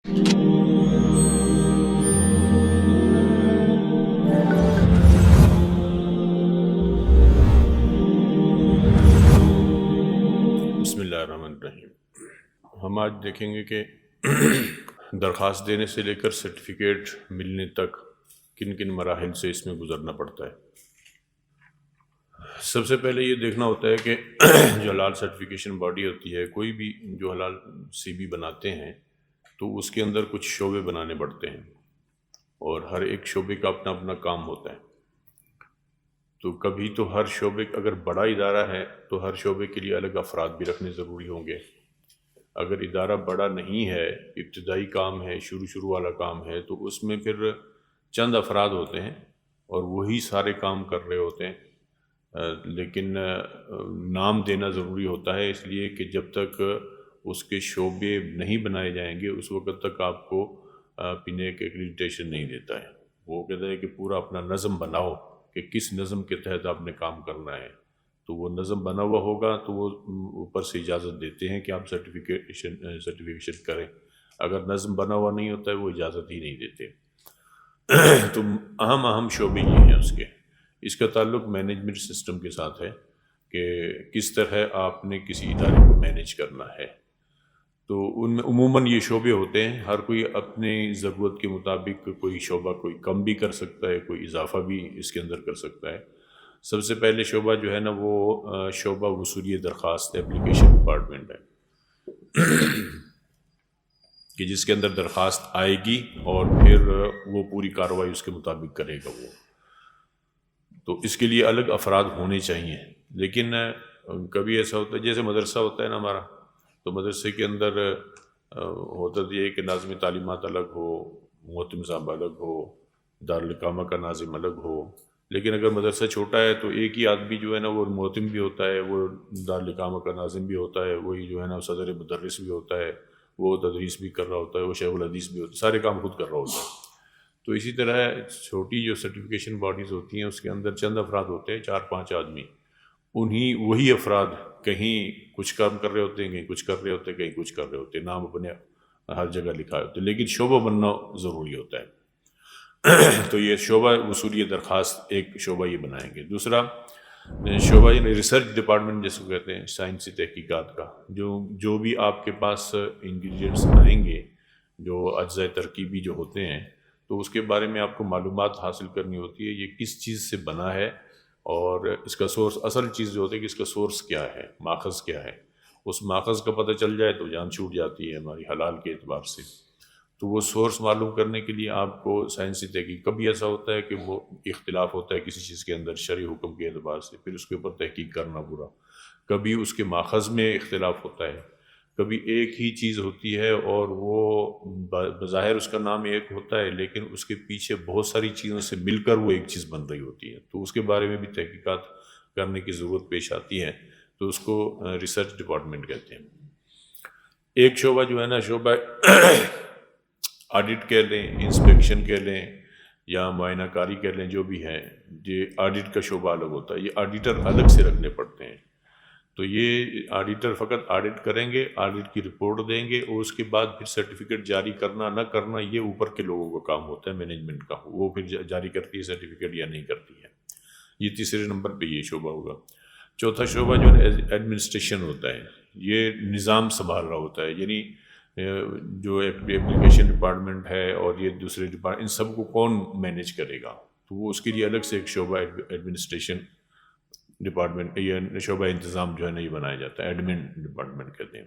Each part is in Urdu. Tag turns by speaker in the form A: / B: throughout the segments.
A: بسم اللہ الرحمن الرحیم۔ ہم آج دیکھیں گے کہ درخواست دینے سے لے کر سرٹیفکیٹ ملنے تک کن کن مراحل سے اس میں گزرنا پڑتا ہے۔ سب سے پہلے یہ دیکھنا ہوتا ہے کہ جو حلال سرٹیفکیشن باڈی ہوتی ہے، کوئی بھی جو حلال سی بی بناتے ہیں تو اس کے اندر کچھ شعبے بنانے پڑتے ہیں، اور ہر ایک شعبے کا اپنا اپنا کام ہوتا ہے۔ تو کبھی تو ہر شعبے، اگر بڑا ادارہ ہے تو ہر شعبے کے لیے الگ افراد بھی رکھنے ضروری ہوں گے۔ اگر ادارہ بڑا نہیں ہے، ابتدائی کام ہے، شروع والا کام ہے، تو اس میں پھر چند افراد ہوتے ہیں اور وہی سارے کام کر رہے ہوتے ہیں، لیکن نام دینا ضروری ہوتا ہے، اس لیے کہ جب تک اس کے شعبے نہیں بنائے جائیں گے اس وقت تک آپ کو پینیک ایکریڈیٹیشن نہیں دیتا ہے۔ وہ کہتا ہے کہ پورا اپنا نظم بناؤ کہ کس نظم کے تحت آپ نے کام کرنا ہے، تو وہ نظم بنا ہوا ہوگا تو وہ اوپر سے اجازت دیتے ہیں کہ آپ سرٹیفیکیشن کریں۔ اگر نظم بنا ہوا نہیں ہوتا ہے وہ اجازت ہی نہیں دیتے۔ تو اہم شعبے یہ ہیں اس کا تعلق مینجمنٹ سسٹم کے ساتھ ہے کہ کس طرح آپ نے کسی ادارے کو مینیج کرنا ہے۔ تو ان میں عموماً یہ شعبے ہوتے ہیں، ہر کوئی اپنی ضرورت کے مطابق کوئی شعبہ کوئی کم بھی کر سکتا ہے، کوئی اضافہ بھی اس کے اندر کر سکتا ہے۔ سب سے پہلے شعبہ جو ہے نا وہ شعبہ وصولی درخواست اپلیکیشن ڈپارٹمنٹ ہے، کہ جس کے اندر درخواست آئے گی اور پھر وہ پوری کارروائی اس کے مطابق کرے گا وہ۔ تو اس کے لیے الگ افراد ہونے چاہیے، لیکن کبھی ایسا ہوتا ہے جیسے مدرسہ ہوتا ہے نا ہمارا، تو مدرسے کے اندر ہوتا تو یہ ہے کہ ناظم تعلیمات الگ ہو، محتم صاحب الگ ہو، دارالاقامہ کا ناظم الگ ہو۔ لیکن اگر مدرسہ چھوٹا ہے تو ایک ہی آدمی جو ہے نا وہ محتم بھی ہوتا ہے، وہ دارالاقامہ کا ناظم بھی ہوتا ہے، وہی جو ہے نا صدر مدرس بھی ہوتا ہے، وہ تدریس بھی کر رہا ہوتا ہے، وہ شیخ الحدیث بھی ہوتا ہے، سارے کام خود کر رہا ہوتا ہے۔ تو اسی طرح چھوٹی جو سرٹیفکیشن باڈیز ہوتی ہیں اس کے اندر چند افراد ہوتے ہیں، 4-5 آدمی، وہی افراد کہیں کچھ کام کر رہے ہوتے ہیں، کہیں کچھ کر رہے ہوتے ہیں، کہیں کچھ کر رہے ہوتے ہیں، نام اپنے ہر جگہ لکھا ہوتا ہے، لیکن شعبہ بننا ضروری ہوتا ہے۔ تو یہ شعبہ وصولی درخواست ایک شعبہ یہ بنائیں گے۔ دوسرا شعبہ ریسرچ ڈپارٹمنٹ جس کو کہتے ہیں، سائنسی تحقیقات کا، جو بھی آپ کے پاس انگریڈینٹس آئیں گے، جو اجزاء ترکیبی جو ہوتے ہیں، تو اس کے بارے میں آپ کو معلومات حاصل کرنی ہوتی ہے، یہ کس چیز سے بنا ہے اور اس کا سورس، اصل چیز جو ہوتی ہے کہ اس کا سورس کیا ہے، ماخذ کیا ہے۔ اس ماخذ کا پتہ چل جائے تو جان چھوٹ جاتی ہے ہماری حلال کے اعتبار سے۔ تو وہ سورس معلوم کرنے کے لیے آپ کو سائنسی تحقیق، کبھی ایسا ہوتا ہے کہ وہ اختلاف ہوتا ہے کسی چیز کے اندر شرعی حکم کے اعتبار سے، پھر اس کے اوپر تحقیق کرنا پورا۔ کبھی اس کے ماخذ میں اختلاف ہوتا ہے، کبھی ایک ہی چیز ہوتی ہے اور وہ بظاہر اس کا نام ایک ہوتا ہے لیکن اس کے پیچھے بہت ساری چیزوں سے مل کر وہ ایک چیز بن رہی ہوتی ہے، تو اس کے بارے میں بھی تحقیقات کرنے کی ضرورت پیش آتی ہے، تو اس کو ریسرچ ڈپارٹمنٹ کہتے ہیں۔ ایک شعبہ جو ہے نا، شعبہ آڈٹ کہہ لیں، انسپیکشن کہہ لیں یا معائنہ کاری کہہ لیں، جو بھی ہے، یہ آڈٹ کا شعبہ الگ ہوتا ہے، یہ آڈیٹر الگ سے رکھنے پڑتے ہیں۔ تو یہ آڈیٹر فقط آڈٹ کریں گے، آڈٹ کی رپورٹ دیں گے، اور اس کے بعد پھر سرٹیفکیٹ جاری کرنا نہ کرنا یہ اوپر کے لوگوں کا کام ہوتا ہے، مینجمنٹ کا، وہ پھر جاری کرتی ہے سرٹیفکیٹ یا نہیں کرتی ہے۔ یہ تیسرے نمبر پہ یہ شعبہ ہوگا۔ چوتھا شعبہ جو ہے ایڈمنسٹریشن ہوتا ہے، یہ نظام سنبھال رہا ہوتا ہے، یعنی جو اپلیکیشن ڈپارٹمنٹ ہے اور یہ دوسرے ڈپارٹمنٹ، ان سب کو کون مینیج کرے گا، تو وہ اس کے لیے الگ سے ایک شعبہ ایڈمنسٹریشن ڈپارٹمنٹ، یہ شعبہ انتظام جو ہے نا یہ بنایا جاتا ہے، ایڈمن ڈپارٹمنٹ کہتے ہیں۔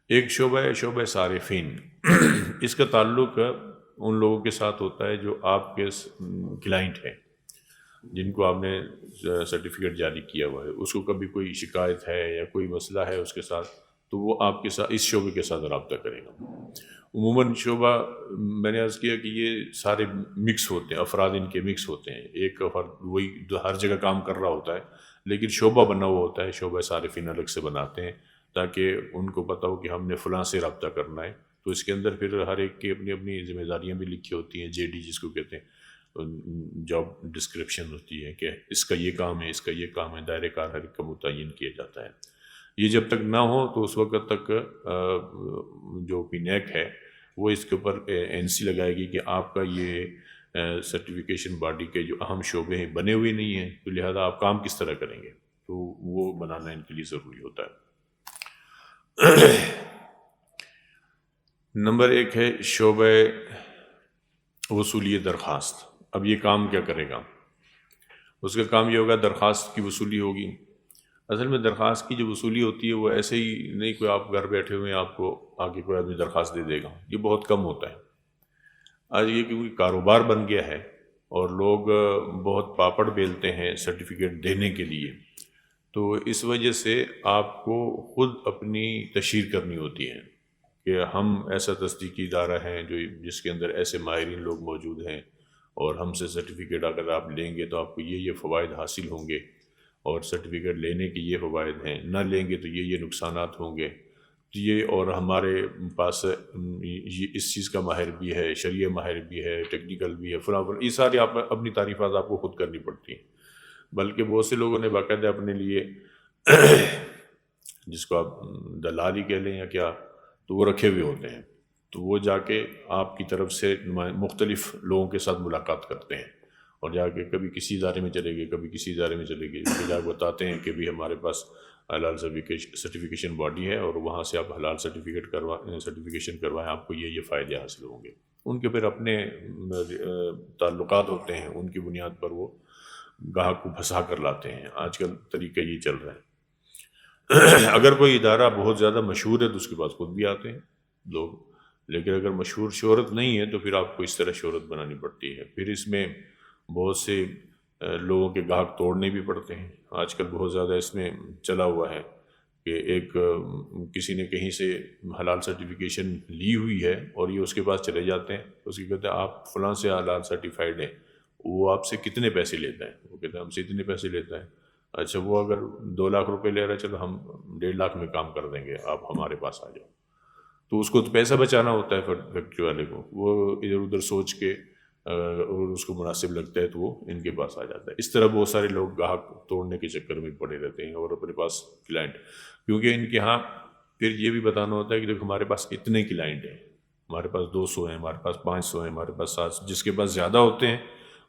A: ایک شعبہ ہے شعبہ صارفین، اس کا تعلق ان لوگوں کے ساتھ ہوتا ہے جو آپ کے کلائنٹ ہیں، جن کو آپ نے سرٹیفکیٹ جاری کیا ہوا ہے، اس کو کبھی کوئی شکایت ہے یا کوئی مسئلہ ہے اس کے ساتھ، تو وہ آپ کے ساتھ اس شعبے کے ساتھ رابطہ کرے گا۔ عموماً شعبہ میں نے عرض کیا کہ یہ سارے مکس ہوتے ہیں، افراد ان کے مکس ہوتے ہیں، ایک فرد وہی ہر جگہ کام کر رہا ہوتا ہے لیکن شعبہ بنا ہوا ہوتا ہے، شعبہ صارفین الگ سے بناتے ہیں تاکہ ان کو پتہ ہو کہ ہم نے فلاں سے رابطہ کرنا ہے۔ تو اس کے اندر پھر ہر ایک کی اپنی اپنی ذمہ داریاں بھی لکھی ہوتی ہیں، جے ڈی جس کو کہتے ہیں، جاب ڈسکرپشن ہوتی ہے کہ اس کا یہ کام ہے، اس کا یہ کام ہے، دائرۂ کار ہر ایک کا متعین کیا جاتا ہے۔ یہ جب تک نہ ہو تو اس وقت تک جو پینیک ہے وہ اس کے اوپر NC لگائے گی کہ آپ کا یہ سرٹیفکیشن باڈی کے جو اہم شعبے ہیں بنے ہوئے نہیں ہیں، تو لہذا آپ کام کس طرح کریں گے، تو وہ بنانا ان کے لیے ضروری ہوتا ہے۔ نمبر 1 ہے شعبہ وصولی درخواست۔ اب یہ کام کیا کرے گا؟ اس کا کام یہ ہوگا درخواست کی وصولی ہوگی۔ اصل میں درخواست کی جو وصولی ہوتی ہے وہ ایسے ہی نہیں، کوئی آپ گھر بیٹھے ہوئے ہیں آپ کو آگے کوئی آدمی درخواست دے دے گا، یہ بہت کم ہوتا ہے۔ آج یہ کیونکہ کاروبار بن گیا ہے اور لوگ بہت پاپڑ بیلتے ہیں سرٹیفکیٹ دینے کے لیے، تو اس وجہ سے آپ کو خود اپنی تشہیر کرنی ہوتی ہے کہ ہم ایسا تصدیقی ادارہ ہیں جس کے اندر ایسے ماہرین لوگ موجود ہیں، اور ہم سے سرٹیفکیٹ اگر آپ لیں گے تو آپ کو یہ فوائد حاصل ہوں گے، اور سرٹیفکیٹ لینے کے یہ فوائد ہیں، نہ لیں گے تو یہ نقصانات ہوں گے، تو یہ، اور ہمارے پاس یہ اس چیز کا ماہر بھی ہے، شرعی ماہر بھی ہے، ٹیکنیکل بھی ہے، فلاں یہ ساری آپ اپنی تعریفات آپ کو خود کرنی پڑتی ہیں۔ بلکہ بہت سے لوگوں نے باقاعدہ اپنے لیے جس کو آپ دلال ہی کہہ لیں یا کیا، تو وہ رکھے ہوئے ہوتے ہیں، تو وہ جا کے آپ کی طرف سے مختلف لوگوں کے ساتھ ملاقات کرتے ہیں، اور جا کے کبھی کسی ادارے میں چلے گئے، کبھی کسی ادارے میں چلے گئے، جا کے بتاتے ہیں کہ بھی ہمارے پاس حلال سرٹیفکیشن باڈی ہے، اور وہاں سے آپ حلال سرٹیفکیشن کروائیں، آپ کو یہ فائدے حاصل ہوں گے۔ ان کے پھر اپنے تعلقات ہوتے ہیں، ان کی بنیاد پر وہ گاہک کو پھنسا کر لاتے ہیں۔ آج کل طریقہ یہ چل رہا ہے۔ اگر کوئی ادارہ بہت زیادہ مشہور ہے تو اس کے پاس خود بھی آتے ہیں لوگ، لیکن اگر مشہور شہرت نہیں ہے تو پھر آپ کو اس طرح شہرت بنانی پڑتی ہے، پھر اس میں بہت سے لوگوں کے گاہک توڑنے بھی پڑتے ہیں۔ آج کل بہت زیادہ اس میں چلا ہوا ہے کہ ایک کسی نے کہیں سے حلال سرٹیفکیشن لی ہوئی ہے اور یہ اس کے پاس چلے جاتے ہیں، اس کی کہتے ہیں آپ فلاں سے حلال سرٹیفائیڈ ہیں، وہ آپ سے کتنے پیسے لیتا ہے؟ وہ کہتا ہے ہم سے اتنے پیسے لیتا ہے۔ اچھا، وہ اگر 2 لاکھ روپے لے رہا ہے، چلو ہم 1.5 لاکھ میں کام کر دیں گے، آپ ہمارے پاس آ جاؤ۔ تو اس کو تو پیسہ بچانا ہوتا ہے فیکٹری والے کو، وہ ادھر ادھر سوچ کے اور اس کو مناسب لگتا ہے تو وہ ان کے پاس آ جاتا ہے۔ اس طرح بہت سارے لوگ گاہک توڑنے کے چکر میں پڑے رہتے ہیں اور اپنے پاس کلائنٹ، کیونکہ ان کے ہاں پھر یہ بھی بتانا ہوتا ہے کہ دیکھو ہمارے پاس اتنے کلائنٹ ہیں، ہمارے پاس 200 ہیں، ہمارے پاس 500 ہیں، ہمارے پاس 700، جس کے پاس زیادہ ہوتے ہیں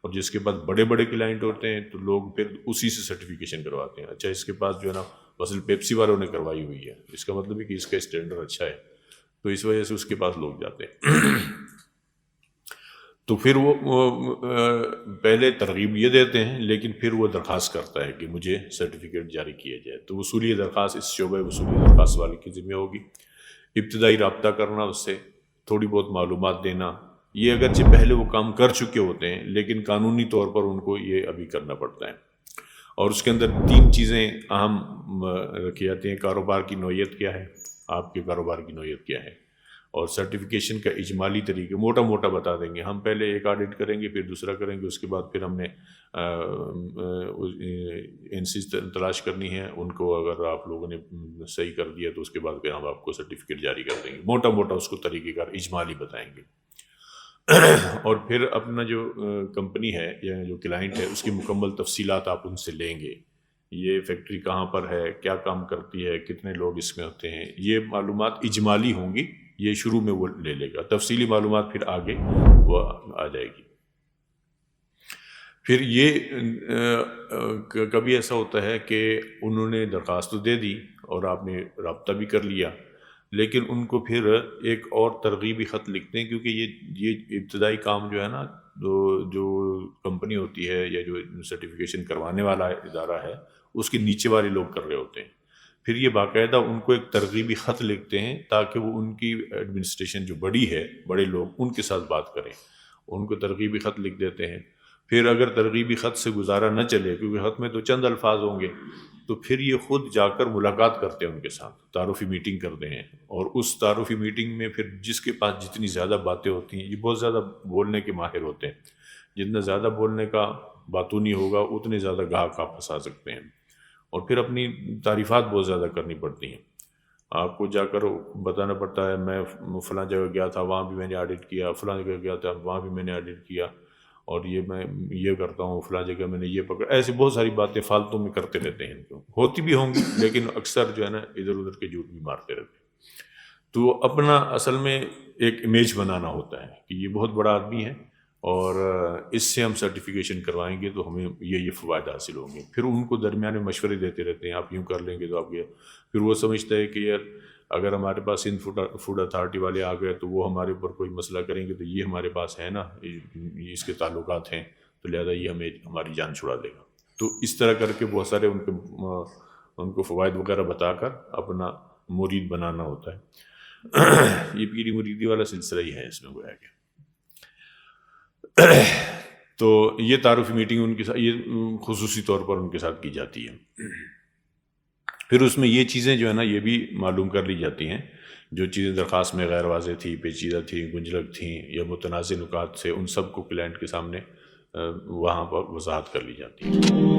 A: اور جس کے پاس بڑے بڑے کلائنٹ ہوتے ہیں تو لوگ پھر اسی سے سرٹیفکیشن کرواتے ہیں۔ اچھا، اس کے پاس جو ہے نا مثلا پیپسی والوں نے کروائی ہوئی ہے، اس کا مطلب ہے کہ اس کا اسٹینڈرڈ اچھا ہے، تو اس وجہ سے اس کے پاس لوگ جاتے ہیں۔ تو پھر وہ پہلے ترغیب یہ دیتے ہیں، لیکن پھر وہ درخواست کرتا ہے کہ مجھے سرٹیفکیٹ جاری کیا جائے، تو وصولی درخواست اس شعبہ وصولی درخواست والے کی ذمہ ہوگی۔ ابتدائی رابطہ کرنا، اس سے تھوڑی بہت معلومات دینا، یہ اگرچہ پہلے وہ کام کر چکے ہوتے ہیں لیکن قانونی طور پر ان کو یہ ابھی کرنا پڑتا ہے۔ اور اس کے اندر 3 چیزیں اہم رکھی جاتی ہیں۔ کاروبار کی نوعیت کیا ہے، آپ کے کاروبار کی نوعیت کیا ہے، اور سرٹیفکیشن کا اجمالی طریقہ موٹا موٹا بتا دیں گے۔ ہم پہلے ایک آڈٹ کریں گے، پھر دوسرا کریں گے، اس کے بعد پھر ہم نے NC تلاش کرنی ہے، ان کو اگر آپ لوگوں نے صحیح کر دیا تو اس کے بعد پھر ہم آپ کو سرٹیفکیٹ جاری کر دیں گے۔ موٹا موٹا اس کو طریقہ کار اجمالی بتائیں گے۔ اور پھر اپنا جو کمپنی ہے یا جو کلائنٹ ہے اس کی مکمل تفصیلات آپ ان سے لیں گے، یہ فیکٹری کہاں پر ہے، کیا کام کرتی ہے، کتنے لوگ اس میں ہوتے ہیں، یہ معلومات اجمالی ہوں گی، یہ شروع میں وہ لے لے گا، تفصیلی معلومات پھر آگے وہ آ جائے گی۔ پھر یہ کبھی ایسا ہوتا ہے کہ انہوں نے درخواست تو دے دی اور آپ نے رابطہ بھی کر لیا، لیکن ان کو پھر ایک اور ترغیبی خط لکھتے ہیں، کیونکہ یہ ابتدائی کام جو ہے نا، جو کمپنی ہوتی ہے یا جو سرٹیفکیشن کروانے والا ادارہ ہے اس کے نیچے والے لوگ کر رہے ہوتے ہیں، پھر یہ باقاعدہ ان کو ایک ترغیبی خط لکھتے ہیں تاکہ وہ ان کی ایڈمنسٹریشن جو بڑی ہے، بڑے لوگ ان کے ساتھ بات کریں، ان کو ترغیبی خط لکھ دیتے ہیں۔ پھر اگر ترغیبی خط سے گزارا نہ چلے، کیونکہ خط میں تو چند الفاظ ہوں گے، تو پھر یہ خود جا کر ملاقات کرتے ہیں ان کے ساتھ، تعارفی میٹنگ کرتے ہیں، اور اس تعارفی میٹنگ میں پھر جس کے پاس جتنی زیادہ باتیں ہوتی ہیں، یہ بہت زیادہ بولنے کے ماہر ہوتے ہیں، جتنا زیادہ بولنے کا باتونی ہوگا اتنے زیادہ گاہک آپ پھنسا سکتے ہیں، اور پھر اپنی تعریفات بہت زیادہ کرنی پڑتی ہیں۔ آپ کو جا کر بتانا پڑتا ہے میں فلاں جگہ گیا تھا، وہاں بھی میں نے آڈٹ کیا، فلاں جگہ گیا تھا وہاں بھی میں نے آڈٹ کیا، اور یہ میں یہ کرتا ہوں، فلاں جگہ میں نے یہ پکڑا، ایسی بہت ساری باتیں فالتو میں کرتے رہتے ہیں، ان کو ہوتی بھی ہوں گی لیکن اکثر جو ہے نا ادھر ادھر کے جھوٹ بھی مارتے رہتے ہیں۔ تو اپنا اصل میں ایک امیج بنانا ہوتا ہے کہ یہ بہت بڑا آدمی ہے اور اس سے ہم سرٹیفکیشن کروائیں گے تو ہمیں یہ فوائد حاصل ہوں گے. پھر ان کو درمیان میں مشورے دیتے رہتے ہیں، آپ یوں کر لیں گے تو آپ یہ. پھر وہ سمجھتا ہے کہ یار اگر ہمارے پاس سندھ فوڈ اتھارٹی والے آ گئے تو وہ ہمارے اوپر کوئی مسئلہ کریں گے، تو یہ ہمارے پاس ہے نا، یہ اس کے تعلقات ہیں، تو لہذا یہ ہمیں ہماری جان چھڑا دے گا. تو اس طرح کر کے بہت سارے ان کو فوائد وغیرہ بتا کر اپنا مرید بنانا ہوتا ہے. یہ پیری مریدی والا سلسلہ ہی ہے اس میں گویا کہ. تو یہ تعارفی میٹنگ ان کے ساتھ، یہ خصوصی طور پر ان کے ساتھ کی جاتی ہے. پھر اس میں یہ چیزیں جو ہے نا یہ بھی معلوم کر لی جاتی ہیں، جو چیزیں درخواست میں غیر واضح تھیں، پیچیدہ تھیں، گنجلک تھیں یا متنازع نکات سے، ان سب کو کلائنٹ کے سامنے وہاں پر وضاحت کر لی جاتی ہے.